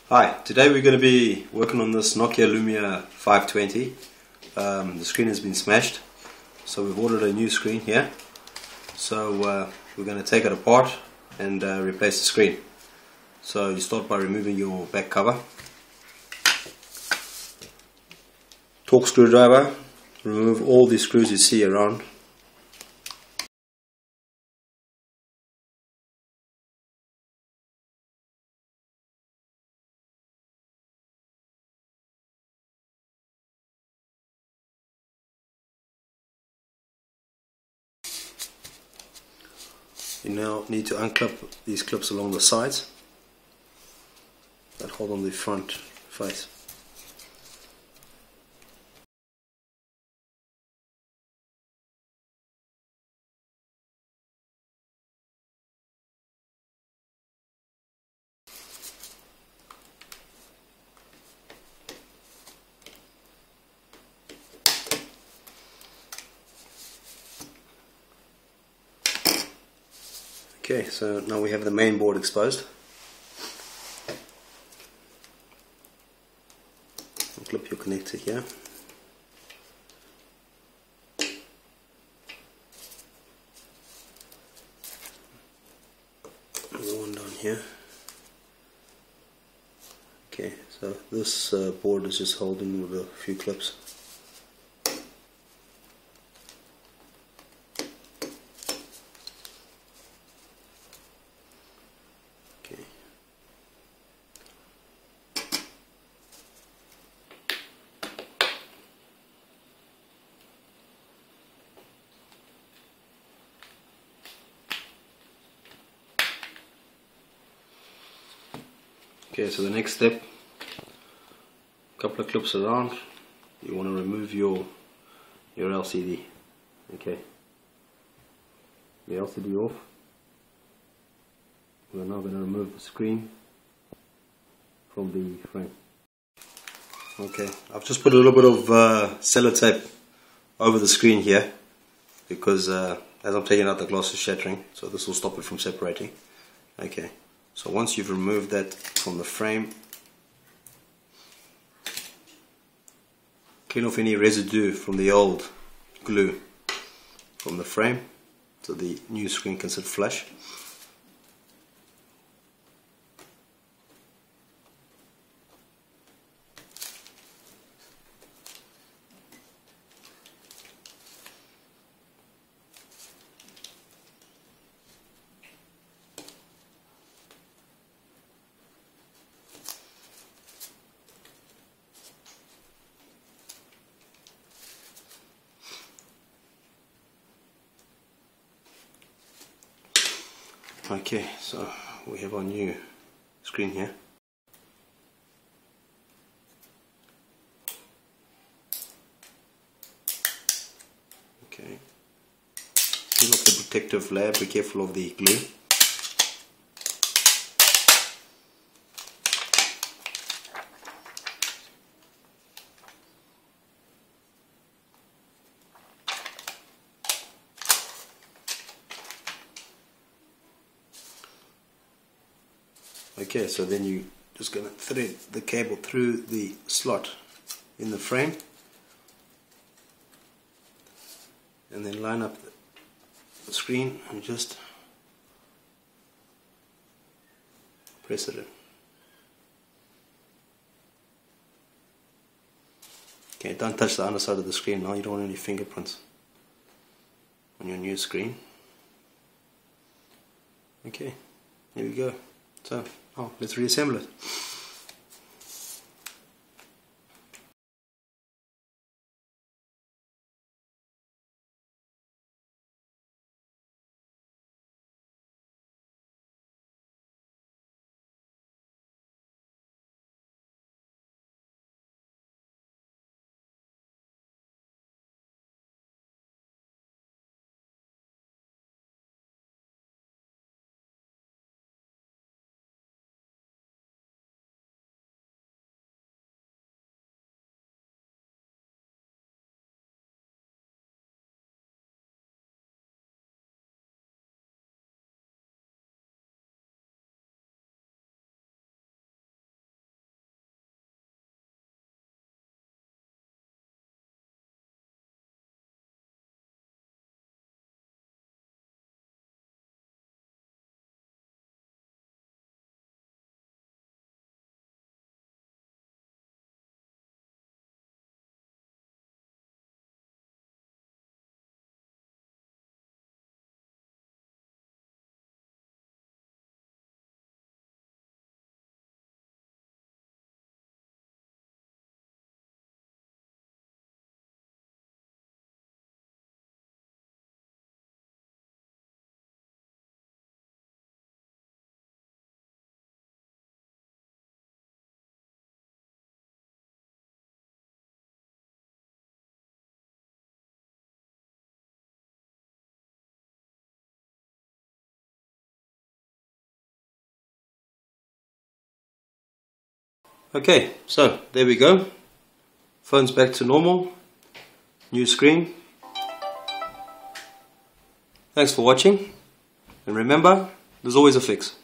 Hi, today we're going to be working on this Nokia Lumia 520. The screen has been smashed, so we've ordered a new screen here. So we're going to take it apart and replace the screen. So you start by removing your back cover. Torque screwdriver, remove all the screws you see around. You now need to unclip these clips along the sides that hold on the front face. Okay, so now we have the main board exposed. Clip your connector here. Another one down here. Okay, so this board is just holding with a few clips. Okay. Okay, so the next step, a couple of clips around, you want to remove your LCD. Okay, the LCD off. We're now going to remove the screen from the frame. Okay, I've just put a little bit of sellotape over the screen here because as I'm taking out, the glass is shattering, so this will stop it from separating. Okay, so once you've removed that from the frame, clean off any residue from the old glue from the frame so the new screen can sit flush. Okay, so we have our new screen here. Okay, peel off the protective layer, be careful of the glue. Okay, so then you're just going to thread the cable through the slot in the frame and then line up the screen and just press it in. Okay, don't touch the underside of the screen now, you don't want any fingerprints on your new screen. Okay, here we go. So, let's reassemble it. Okay, so there we go. Phone's back to normal. New screen. Thanks for watching. And remember, there's always a fix.